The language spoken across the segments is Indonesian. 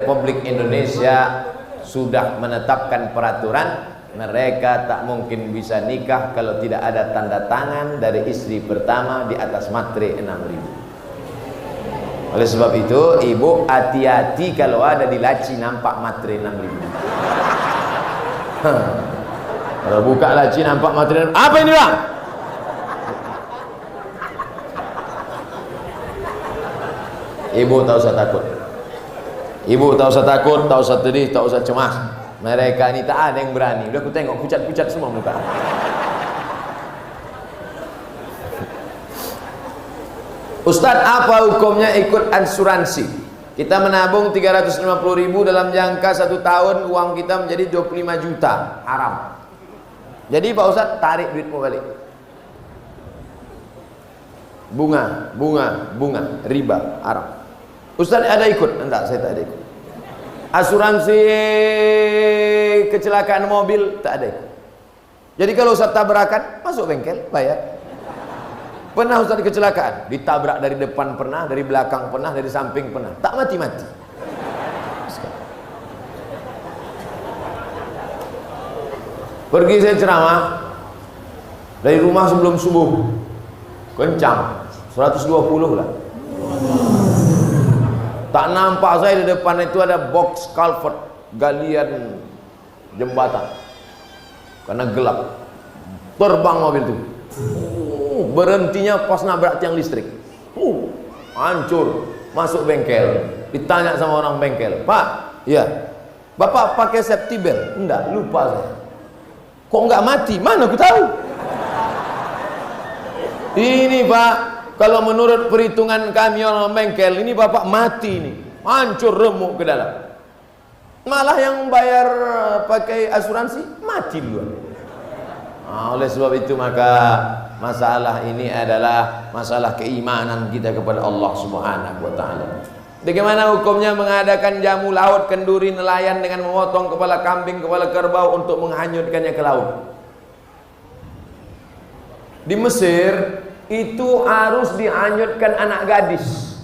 Republik Indonesia sudah menetapkan peraturan mereka tak mungkin bisa nikah kalau tidak ada tanda tangan dari istri pertama di atas matre 6.000. Oleh sebab itu ibu hati-hati kalau ada di laci nampak matre 6.000. Kalau buka laci nampak matre 6.000, apa ini bang? Ibu tak usah takut. Ibu tak usah takut, tak usah sedih, tak usah cemas. Mereka ini tak ada yang berani. Udah aku tengok pucat-pucat semua muka. Ustadz, apa hukumnya ikut asuransi? Kita menabung 350.000 dalam jangka 1 tahun, uang kita menjadi 25 juta. Haram. Jadi Pak Ustadz, tarik duitmu balik. Bunga, riba, haram. Ustadz ada ikut? Enggak, saya tak ada ikut. Asuransi kecelakaan mobil tak ada ikut. Jadi kalau Ustadz tabrakan, masuk bengkel, bayar. Pernah Ustadz kecelakaan, ditabrak dari depan pernah, dari belakang pernah, dari samping pernah, tak mati-mati. Pergi saya ceramah dari rumah sebelum subuh, kencang 120 lah. Tak nampak saya di depan itu ada box culvert, galian jembatan, karena gelap. Terbang mobil itu, berhentinya pas nabrak tiang listrik, hancur. Masuk bengkel, ditanya sama orang bengkel, Pak, ya, Bapak pakai safety belt? Enggak, lupa saya. Kok enggak mati? Mana aku tahu. Ini Pak, kalau menurut perhitungan kami orang bengkel, ini Bapak mati nih, hancur remuk ke dalam. Malah yang bayar pakai asuransi mati duluan. Nah, oleh sebab itu maka masalah ini adalah masalah keimanan kita kepada Allah Subhanahu wa taala. Bagaimana hukumnya mengadakan jamu laut, kenduri, nelayan dengan memotong kepala kambing, kepala kerbau untuk menghanyutkannya ke laut? Di Mesir itu harus dihanyutkan anak gadis.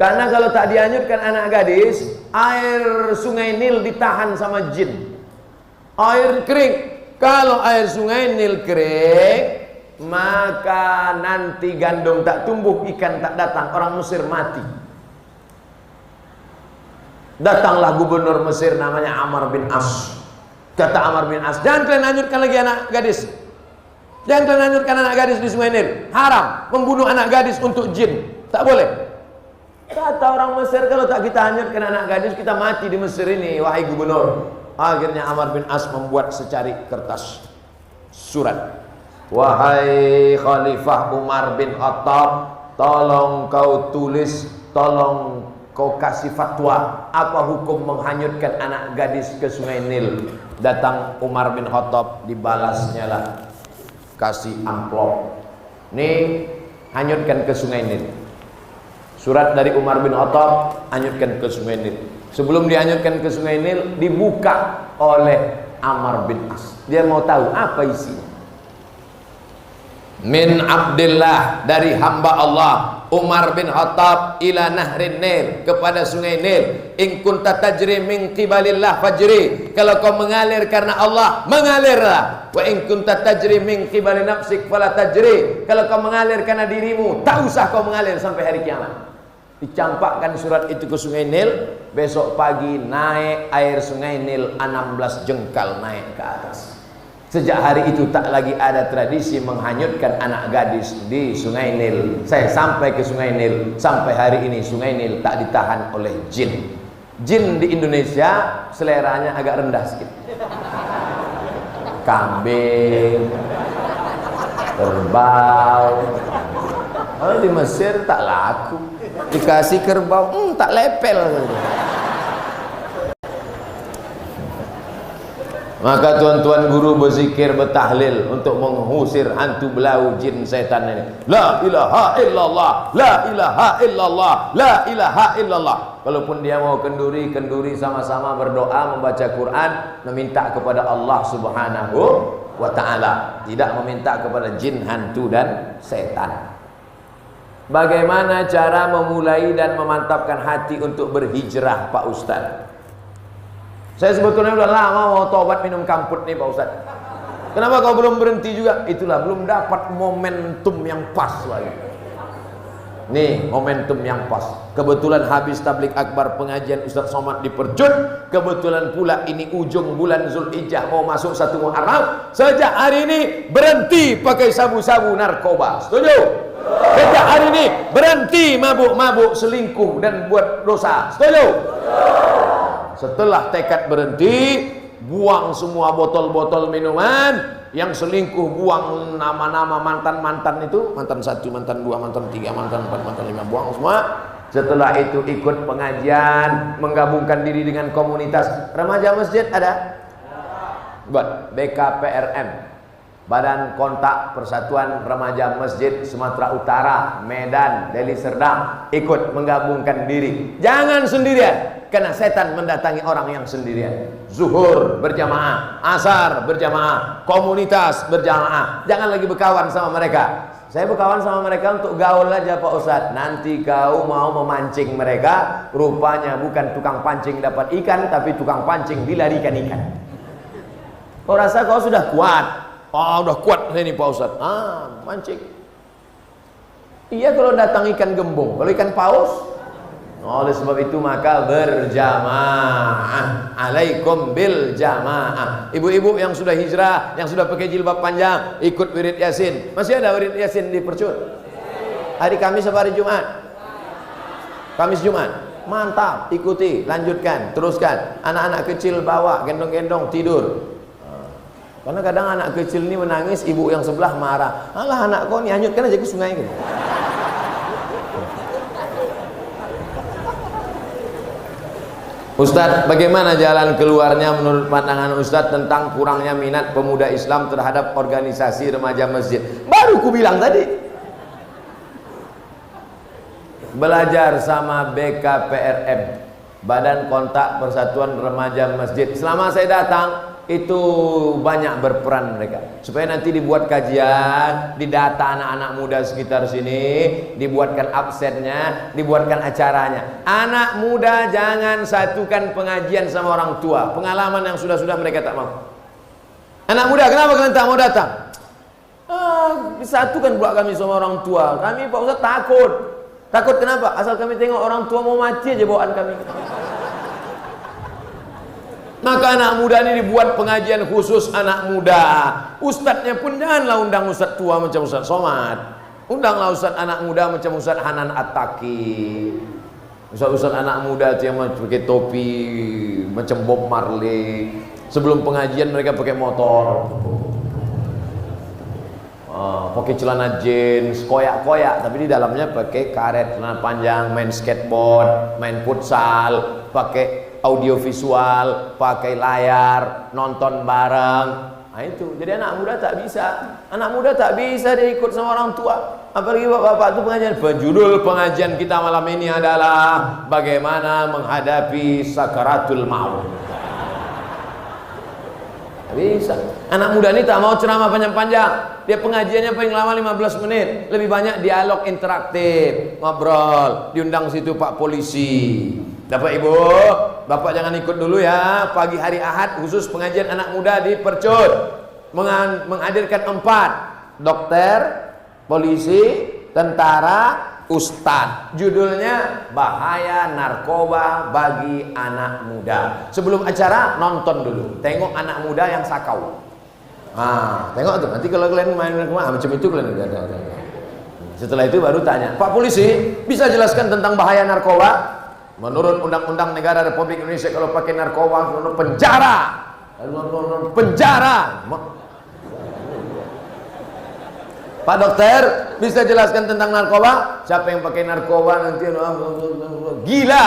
Karena kalau tak dihanyutkan anak gadis, air sungai Nil ditahan sama jin. Air kering. Kalau air sungai Nil kering, maka nanti gandum tak tumbuh, ikan tak datang, orang Mesir mati. Datanglah gubernur Mesir namanya Amr bin As. Kata Amr bin As, jangan kalian hanyutkan lagi anak gadis. Jangan kalian hanyutkan anak gadis di sungai Nil. Haram membunuh anak gadis untuk jin. Tak boleh. Kata orang Mesir, kalau tak kita hanyutkan anak gadis, kita mati di Mesir ini, wahai gubernur. Akhirnya Amr bin As membuat secari kertas surat. Wahai Khalifah Umar bin Khattab, tolong kau tulis, tolong kau kasih fatwa, apa hukum menghanyutkan anak gadis ke sungai Nil. Datang Umar bin Khattab, dibalasnya lah, kasih amplop, nih hanyutkan ke sungai Nil. Surat dari Umar bin Khattab, hanyutkan ke sungai Nil. Sebelum dihanyutkan ke sungai Nil, dibuka oleh Amr bin As. Dia mau tahu apa isinya. Min Abdillah, dari hamba Allah Umar bin Khattab, ila nahrin Nil, kepada sungai Nil. In kunta tajri min qibalillah fajri, kalau kau mengalir karena Allah, mengalirlah. Wa in kunta tajri min qibali nafsik fala tajri, kalau kau mengalir karena dirimu, tak usah kau mengalir sampai hari kiamat. Dicampakkan surat itu ke sungai Nil. Besok pagi naik air sungai Nil 16 jengkal naik ke atas. Sejak hari itu tak lagi ada tradisi menghanyutkan anak gadis di sungai Nil. Saya sampai ke sungai Nil, sampai hari ini sungai Nil tak ditahan oleh jin. Jin di Indonesia seleranya agak rendah sedikit. Kambing, kerbau. Kalau di Mesir tak laku. Dikasih kerbau, tak lepel. Maka tuan-tuan guru berzikir, bertahlil untuk mengusir hantu belau jin setan ini. La ilaha illallah, la ilaha illallah, la ilaha illallah. Kalaupun dia mau kenduri, kenduri sama-sama berdoa, membaca Quran, meminta kepada Allah Subhanahu wa ta'ala, tidak meminta kepada jin, hantu dan setan. Bagaimana cara memulai dan memantapkan hati untuk berhijrah, Pak Ustadz? Saya sebetulnya udah lama mau tobat minum kamput nih, Pak Ustadz. Kenapa kau belum berhenti juga? Itulah, belum dapat momentum yang pas lagi. Nih, momentum yang pas. Kebetulan habis tablik akbar pengajian Ustadz Somad di Percut. Kebetulan pula ini ujung bulan Zulhijjah mau masuk 1 Muharram. Sejak hari ini berhenti pakai sabu-sabu narkoba. Setuju? Sejak hari ini berhenti mabuk-mabuk, selingkuh dan buat dosa. Setuju? Setelah tekad berhenti, buang semua botol-botol minuman. Yang selingkuh buang nama-nama mantan-mantan itu, mantan 1, mantan 2, mantan 3, mantan 4, mantan 5, buang semua. Setelah itu ikut pengajian, menggabungkan diri dengan komunitas remaja masjid. Ada? Buat BKPRM, Badan Kontak Persatuan Remaja Masjid Sumatera Utara, Medan, Deli Serdang. Ikut menggabungkan diri. Jangan sendirian, karena setan mendatangi orang yang sendirian. Zuhur berjamaah, asar berjamaah, komunitas berjamaah. Jangan lagi berkawan sama mereka. Saya berkawan sama mereka untuk gaul aja, Pak Ustadz. Nanti kau mau memancing mereka, rupanya bukan tukang pancing dapat ikan, tapi tukang pancing dilarikan ikan. Kau rasa kau sudah kuat? Oh, udah kuat ini Pak Ustadz. Mancing. Iya kalau datang ikan gembung, kalau ikan paus. Oleh sebab itu maka berjamaah. Alaikum bil jamaah. Ibu-ibu yang sudah hijrah, yang sudah pakai jilbab panjang, ikut wirid Yasin. Masih ada wirid Yasin di Percut? Hari Kamis apa hari Jumat? Kamis Jumat. Mantap, ikuti, lanjutkan, teruskan. Anak-anak kecil bawa, gendong-gendong, tidur. Karena kadang anak kecil ini menangis, ibu yang sebelah marah. Alah anak kau ni, hanyutkan aja ke sungai gitu. Ustadz, bagaimana jalan keluarnya menurut pandangan Ustadz tentang kurangnya minat pemuda Islam terhadap organisasi remaja masjid? Baru ku bilang tadi. Belajar sama BKPRM, Badan Kontak Persatuan Remaja Masjid. Selama saya datang, itu banyak berperan mereka. Supaya nanti dibuat kajian, didata anak-anak muda sekitar sini, dibuatkan absennya, dibuatkan acaranya. Anak muda jangan satukan pengajian sama orang tua. Pengalaman yang sudah-sudah mereka tak mau. Anak muda, kenapa kalian tak mau datang? Disatukan pula kami sama orang tua. Kami Pak Ustaz takut. Takut kenapa? Asal kami tengok orang tua mau mati aja bawaan kami. Maka anak muda ini dibuat pengajian khusus anak muda. Ustadznya pun janganlah undang ustadz tua macam Ustadz Somad. Undanglah ustadz anak muda macam Ustadz Hanan At-Taqi. Ustadz anak muda itu yang pakai topi macam Bob Marley. Sebelum pengajian mereka pakai motor, pakai celana jeans, koyak-koyak, tapi di dalamnya pakai karet, celana panjang, main skateboard, main futsal, pakai audio visual, pakai layar, nonton bareng. Nah itu, jadi anak muda tak bisa dia ikut sama orang tua. Apalagi bapak-bapak itu pengajian. Judul pengajian kita malam ini adalah bagaimana menghadapi sakaratul maut. Bisa. Anak muda ini tak mau ceramah panjang-panjang. Dia pengajiannya paling lama 15 menit. Lebih banyak dialog interaktif, ngobrol. Diundang situ Pak Polisi. Bapak Ibu, Bapak jangan ikut dulu ya. Pagi hari Ahad khusus pengajian anak muda di Percut. Menghadirkan 4 dokter, polisi, tentara, ustadz. Judulnya bahaya narkoba bagi anak muda. Sebelum acara nonton dulu, tengok anak muda yang sakau. Tengok tuh. Nanti kalau kalian main macam itu kalian ada. Setelah itu baru tanya, Pak Polisi bisa jelaskan tentang bahaya narkoba? Menurut Undang-Undang Negara Republik Indonesia kalau pakai narkoba penjara. Penjara. Pak dokter bisa jelaskan tentang narkoba? Siapa yang pakai narkoba nanti gila.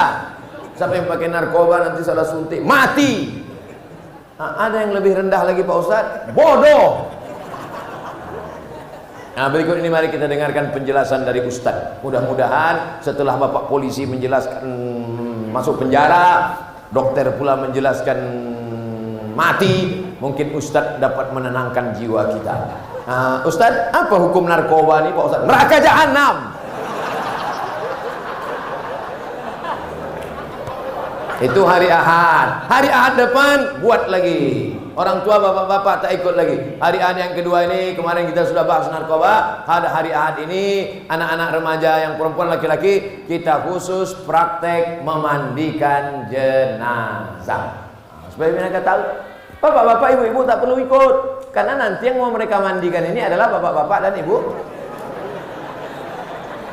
Siapa yang pakai narkoba nanti salah suntik mati. Ada yang lebih rendah lagi Pak Ustadz, bodoh. Nah berikut ini mari kita dengarkan penjelasan dari Ustadz. Mudah-mudahan setelah Bapak Polisi menjelaskan masuk penjara, dokter pula menjelaskan mati, mungkin Ustadz dapat menenangkan jiwa kita. Ustadz, apa hukum narkoba nih Pak Ustadz? Neraka jahanam. Itu hari Ahad. Hari Ahad depan buat lagi. Orang tua bapak-bapak tak ikut lagi. Hari Ahad yang kedua ini, kemarin kita sudah bahas narkoba. Ada hari Ahad ini, anak-anak remaja yang perempuan laki-laki, kita khusus praktek memandikan jenazah. Supaya mereka tahu, bapak-bapak, ibu-ibu tak perlu ikut. Karena nanti yang mau mereka mandikan ini adalah bapak-bapak dan ibu.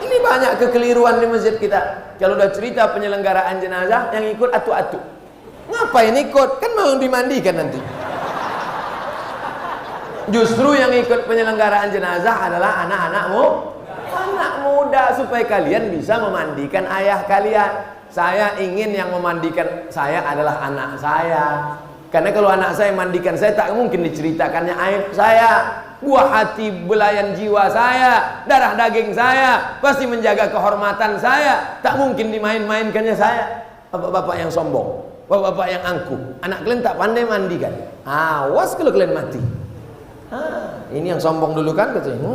Ini banyak kekeliruan di masjid kita. Kalau udah cerita penyelenggaraan jenazah, yang ikut atu-atu. Ngapain ikut? Kan mau dimandikan nanti. Justru yang ikut penyelenggaraan jenazah adalah anak-anakmu, anak muda, supaya kalian bisa memandikan ayah kalian. Saya ingin yang memandikan saya adalah anak saya. Karena kalau anak saya mandikan saya, tak mungkin diceritakannya aib saya. Buah hati belayan jiwa saya, darah daging saya, pasti menjaga kehormatan saya. Tak mungkin dimain-mainkannya saya. Bapak-bapak yang sombong, bapak-bapak yang angkuh, anak kalian tak pandai mandikan, awas kalau kalian mati. Ini yang sombong dulu kan, katanya.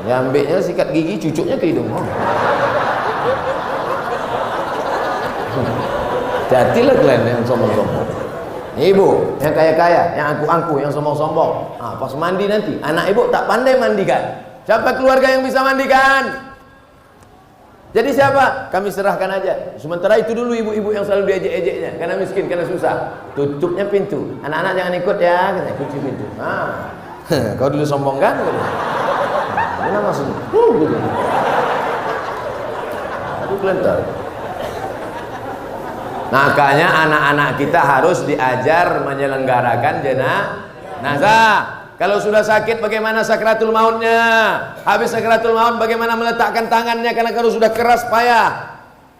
Ya ambilnya sikat gigi, cucuknya ke hidung. Jadilah kalian yang sombong-sombong. Ibu yang kaya-kaya, yang angkuh-angkuh, yang sombong-sombong. Pas mandi nanti, anak ibu tak pandai mandikan. Siapa keluarga yang bisa mandikan? Jadi siapa? Kami serahkan aja. Sementara itu dulu ibu-ibu yang selalu diejek-ejeknya, karena miskin, karena susah. Tutupnya pintu. Anak-anak jangan ikut ya, kunci pintu. Kau dulu sombong kan? Mana maksudnya? Gitu. Aduh, kelentar. Makanya anak-anak kita harus diajar menyelenggarakan jenazah. Kalau sudah sakit bagaimana sakratul mautnya? Habis sakratul maut bagaimana meletakkan tangannya? Karena kalau sudah keras payah.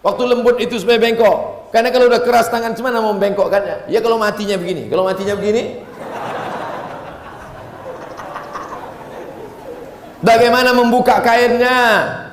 Waktu lembut itu supaya bengkok. Karena kalau sudah keras tangan gimana mau membengkokkannya? Ya kalau matinya begini. Kalau matinya begini, bagaimana membuka kainnya?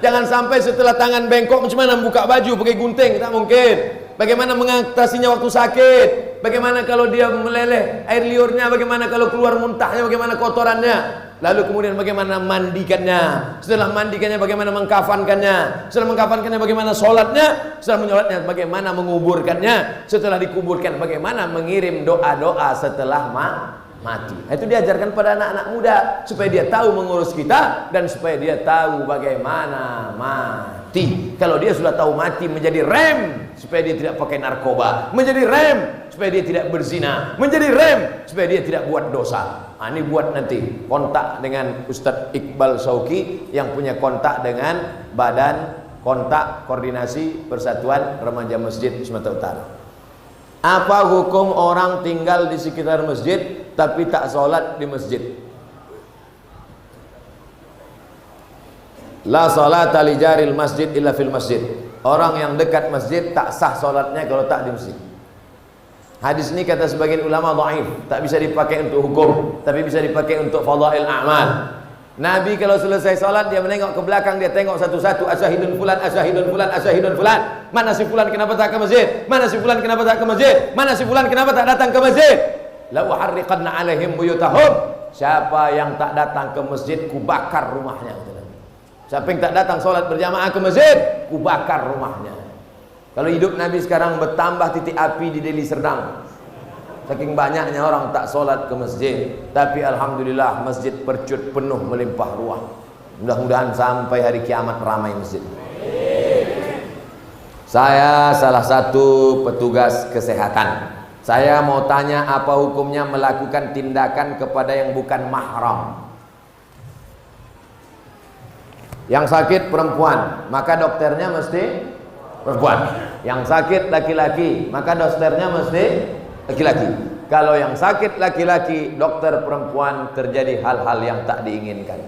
Jangan sampai setelah tangan bengkok bagaimana membuka baju pakai gunting, tak mungkin. Bagaimana mengatasinya waktu sakit? Bagaimana kalau dia meleleh air liurnya? Bagaimana kalau keluar muntahnya? Bagaimana kotorannya? Lalu kemudian bagaimana mandikannya? Setelah mandikannya bagaimana mengkafankannya? Setelah mengkafankannya bagaimana sholatnya? Setelah menyolatnya bagaimana menguburkannya? Setelah dikuburkan bagaimana mengirim doa-doa setelah mati. Itu diajarkan pada anak-anak muda supaya dia tahu mengurus kita dan supaya dia tahu bagaimana mati. Kalau dia sudah tahu mati, menjadi rem supaya dia tidak pakai narkoba, menjadi rem supaya dia tidak berzina, menjadi rem supaya dia tidak buat dosa. Ini buat nanti kontak dengan Ustadz Iqbal Sauki yang punya kontak dengan Badan Kontak Koordinasi Persatuan Remaja Masjid Sumatera Utara. Apa hukum orang tinggal di sekitar masjid tapi tak sholat di masjid? La sholata li jaril masjid illa fil masjid. Orang yang dekat masjid tak sah sholatnya kalau tak di masjid. Hadis ini kata sebagian ulama dhaif, tak bisa dipakai untuk hukum, tapi bisa dipakai untuk fadail a'mal. Nabi kalau selesai sholat dia menengok ke belakang, dia tengok satu-satu, asyahidun fulan, asyahidun fulan, asyahidun fulan. Mana si fulan kenapa tak ke masjid? Mana si fulan kenapa tak ke masjid? Mana si fulan kenapa tak datang ke masjid? La uharriqanna alaihim buyutahum. Siapa yang tak datang ke masjid, kubakar rumahnya. Siapa yang tak datang sholat berjamaah ke masjid, kubakar rumahnya. Kalau hidup Nabi sekarang bertambah titik api di Deli Serdang. Saking banyaknya orang tak sholat ke masjid. Tapi alhamdulillah masjid percut penuh melimpah ruah. Mudah-mudahan sampai hari kiamat ramai masjid. Saya salah satu petugas kesehatan. Saya mau tanya apa hukumnya melakukan tindakan kepada yang bukan mahram. Yang sakit perempuan, maka dokternya mesti perempuan. Yang sakit laki-laki, maka dokternya mesti laki-laki. Kalau yang sakit laki-laki, dokter perempuan, terjadi hal-hal yang tak diinginkan.